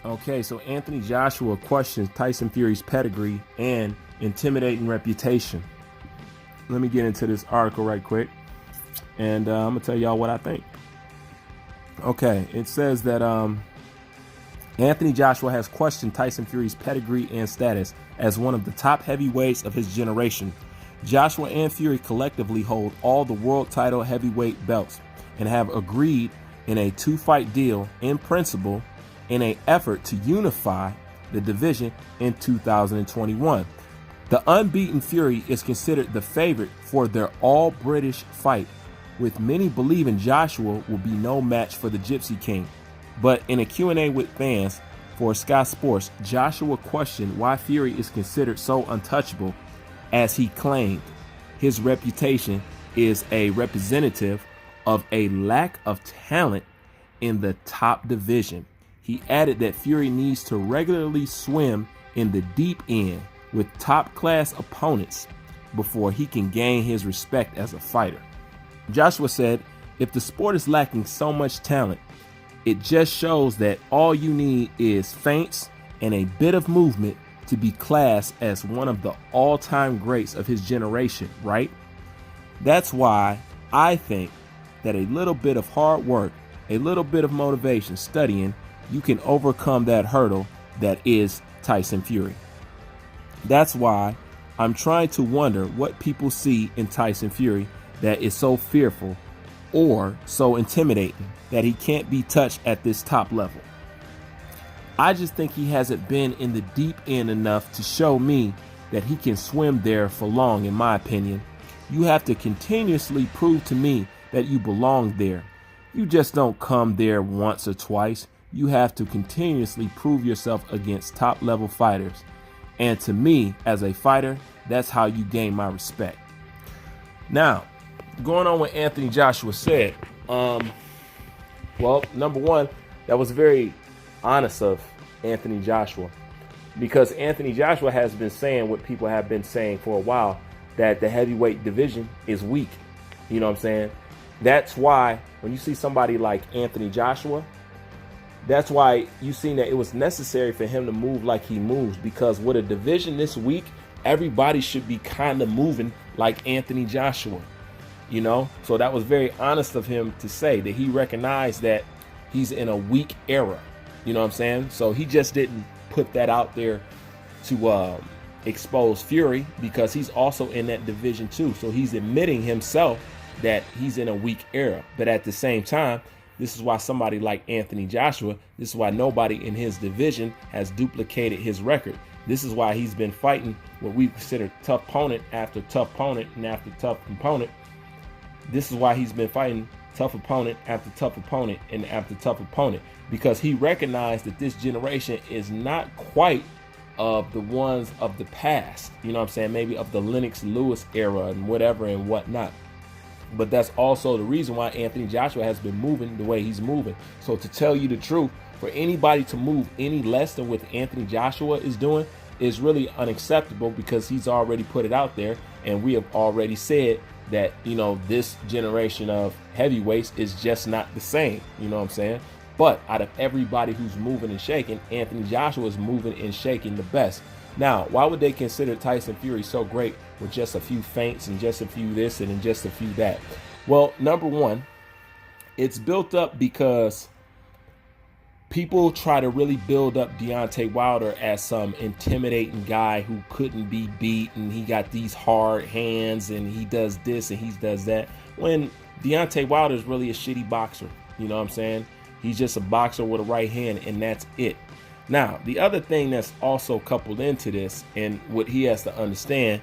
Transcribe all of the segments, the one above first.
Okay, so Anthony Joshua questions Tyson Fury's pedigree and intimidating reputation. Let me get into this article right quick, and I'm gonna tell y'all what I think. Okay, it says that Anthony Joshua has questioned Tyson Fury's pedigree and status as one of the top heavyweights of his generation. Joshua and Fury collectively hold all the world title heavyweight belts and have agreed in a 2-fight deal in principle in an effort to unify the division in 2021. The unbeaten Fury is considered the favorite for their all-British fight, with many believing Joshua will be no match for the Gypsy King. But in a Q&A with fans for Sky Sports, Joshua questioned why Fury is considered so untouchable, as he claimed his reputation is a representative of a lack of talent in the top division. He added that Fury needs to regularly swim in the deep end with top-class opponents before he can gain his respect as a fighter. Joshua said, "If the sport is lacking so much talent, it just shows that all you need is feints and a bit of movement to be classed as one of the all-time greats of his generation, right? That's why I think that a little bit of hard work, a little bit of motivation, studying, you can overcome that hurdle that is Tyson Fury. That's why I'm trying to wonder what people see in Tyson Fury that is so fearful or so intimidating that he can't be touched at this top level. I just think he hasn't been in the deep end enough to show me that he can swim there for long, in my opinion. You have to continuously prove to me that you belong there. You just don't come there once or twice. You have to continuously prove yourself against top level fighters. And to me, as a fighter, that's how you gain my respect." Now, going on what Anthony Joshua said, well, number one, that was very honest of Anthony Joshua, because Anthony Joshua has been saying what people have been saying for a while, that the heavyweight division is weak. You know what I'm saying? That's why when you see somebody like Anthony Joshua, that's why you seen that it was necessary for him to move like he moves, because with a division this weak, everybody should be kind of moving like Anthony Joshua, you know? So that was very honest of him to say that he recognized that he's in a weak era, you know what I'm saying? So he just didn't put that out there to expose Fury, because he's also in that division too. So he's admitting himself that he's in a weak era. But at the same time, this is why somebody like Anthony Joshua, this is why nobody in his division has duplicated his record. This is why he's been fighting what we consider tough opponent after tough opponent and after tough opponent. This is why he's been fighting tough opponent after tough opponent and after tough opponent, because he recognized that this generation is not quite of the ones of the past, you know what I'm saying, maybe of the Lennox Lewis era and whatever and whatnot. But that's also the reason why Anthony Joshua has been moving the way he's moving. So to tell you the truth, for anybody to move any less than what Anthony Joshua is doing is really unacceptable, because he's already put it out there, and we have already said that, you know, this generation of heavyweights is just not the same, you know what I'm saying? But out of everybody who's moving and shaking, Anthony Joshua is moving and shaking the best. Now, why would they consider Tyson Fury so great with just a few feints and just a few this and just a few that? Well, number one, it's built up because people try to really build up Deontay Wilder as some intimidating guy who couldn't be beat, and he got these hard hands and he does this and he does that, when Deontay Wilder is really a shitty boxer. You know what I'm saying? He's just a boxer with a right hand, and that's it. Now, the other thing that's also coupled into this, and what he has to understand,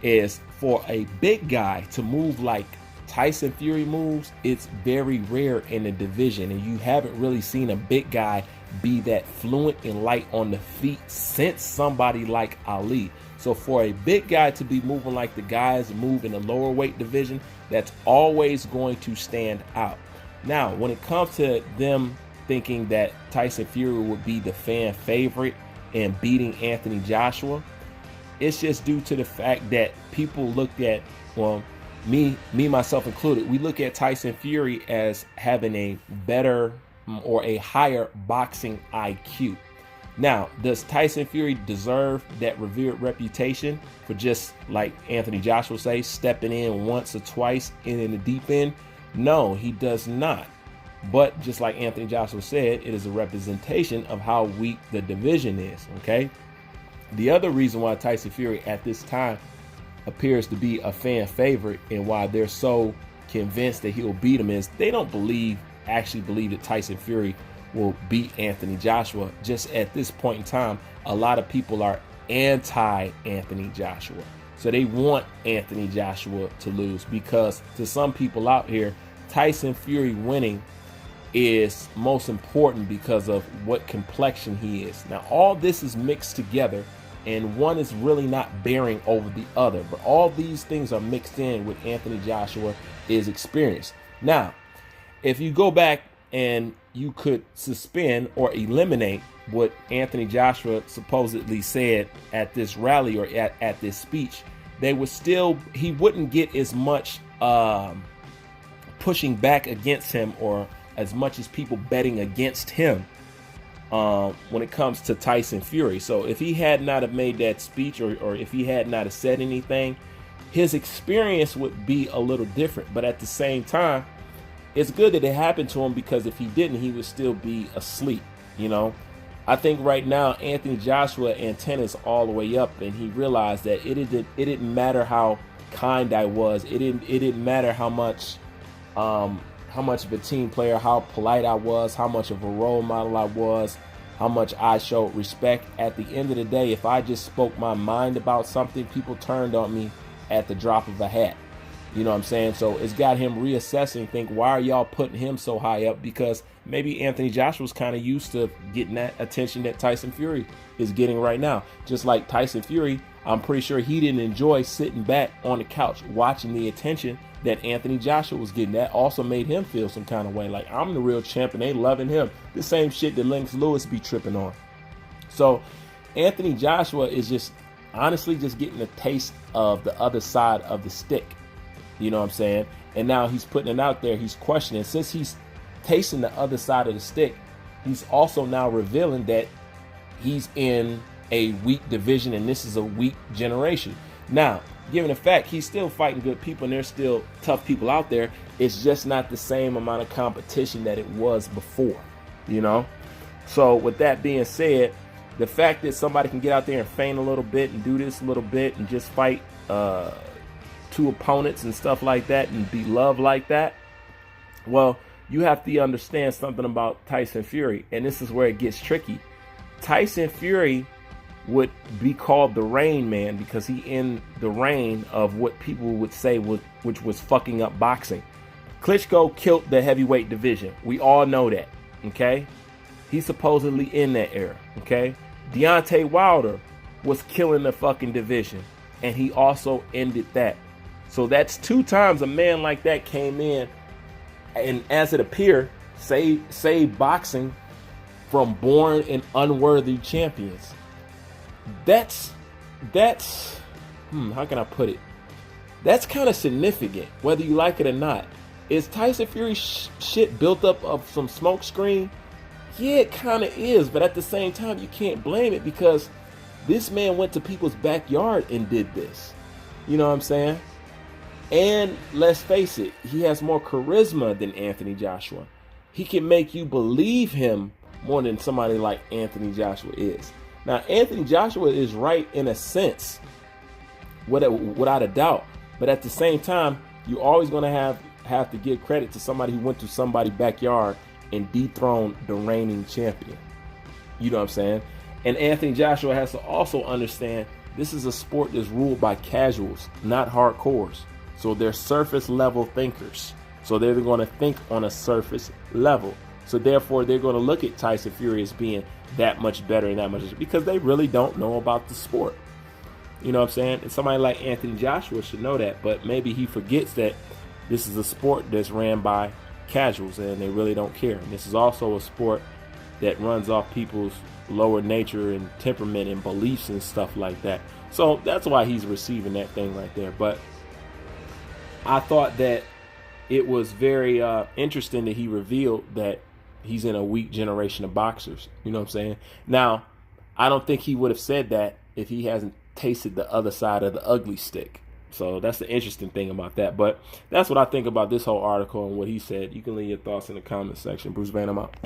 is for a big guy to move like Tyson Fury moves, it's very rare in the division, and you haven't really seen a big guy be that fluent and light on the feet since somebody like Ali. So for a big guy to be moving like the guys move in the lower weight division, that's always going to stand out. Now, when it comes to them thinking that Tyson Fury would be the fan favorite and beating Anthony Joshua, it's just due to the fact that people look at, well, me myself included, we look at Tyson Fury as having a better or a higher boxing IQ. Now, does Tyson Fury deserve that revered reputation for just, like Anthony Joshua say, stepping in once or twice in the deep end? No, he does not. But just like Anthony Joshua said, it is a representation of how weak the division is, okay? The other reason why Tyson Fury at this time appears to be a fan favorite and why they're so convinced that he'll beat him is they don't actually believe that Tyson Fury will beat Anthony Joshua. Just at this point in time, a lot of people are anti-Anthony Joshua. So they want Anthony Joshua to lose because to some people out here, Tyson Fury winning is most important because of what complexion he is. Now, all this is mixed together and one is really not bearing over the other, but all these things are mixed in with Anthony Joshua is experience. Now, if you go back and you could suspend or eliminate what Anthony Joshua supposedly said at this rally or at this speech, he wouldn't get as much pushing back against him or as much as people betting against him when it comes to Tyson Fury. So if he had not have made that speech or if he had not have said anything, his experience would be a little different. But at the same time, it's good that it happened to him because if he didn't, he would still be asleep, you know. I think right now Anthony Joshua antennas all the way up, and he realized that it didn't matter how kind I was. It didn't matter how much of a team player, how polite I was, how much of a role model I was, how much I showed respect. At the end of the day, if I just spoke my mind about something, people turned on me at the drop of a hat. You know what I'm saying? So it's got him reassessing, think, why are y'all putting him so high up? Because maybe Anthony Joshua's kind of used to getting that attention that Tyson Fury is getting right now. Just like Tyson Fury, I'm pretty sure he didn't enjoy sitting back on the couch watching the attention that Anthony Joshua was getting. That also made him feel some kind of way, like I'm the real champ and they loving him. The same shit that Lennox Lewis be tripping on. So Anthony Joshua is just honestly just getting a taste of the other side of the stick. You know what I'm saying? And now he's putting it out there. He's questioning. Since he's tasting the other side of the stick, he's also now revealing that he's in a weak division and this is a weak generation. Now, given the fact he's still fighting good people and there's still tough people out there, it's just not the same amount of competition that it was before, you know? So with that being said, the fact that somebody can get out there and feign a little bit and do this a little bit and just fight two opponents and stuff like that and be loved like that, well, you have to understand something about Tyson Fury, and this is where it gets tricky. Tyson Fury would be called the Rain Man because he in the reign of what people would say which was fucking up boxing. Klitschko killed the heavyweight division. We all know that, okay? He's supposedly in that era, okay? Deontay Wilder was killing the fucking division, and he also ended that. So that's 2 times a man like that came in and, as it appeared, saved boxing from born and unworthy champions. That's how can I put it? That's kind of significant, whether you like it or not. Is Tyson Fury shit built up of some smoke screen? Yeah, it kind of is, but at the same time, you can't blame it because this man went to people's backyard and did this. You know what I'm saying? And let's face it, he has more charisma than Anthony Joshua. He can make you believe him more than somebody like Anthony Joshua is. Now, Anthony Joshua is right in a sense, without a doubt. But at the same time, you're always going to have to give credit to somebody who went to somebody's backyard and dethroned the reigning champion. You know what I'm saying? And Anthony Joshua has to also understand this is a sport that's ruled by casuals, not hardcores. So they're surface level thinkers. So they're going to think on a surface level. So therefore, they're going to look at Tyson Fury as being that much better and that much because they really don't know about the sport. You know what I'm saying? And somebody like Anthony Joshua should know that, but maybe he forgets that this is a sport that's ran by casuals and they really don't care. And this is also a sport that runs off people's lower nature and temperament and beliefs and stuff like that. So that's why he's receiving that thing right there. But I thought that it was very interesting that he revealed that he's in a weak generation of boxers. You know what I'm saying? Now, I don't think he would have said that if he hasn't tasted the other side of the ugly stick. So that's the interesting thing about that. But that's what I think about this whole article and what he said. You can leave your thoughts in the comment section. Bruce Banner, I'm out.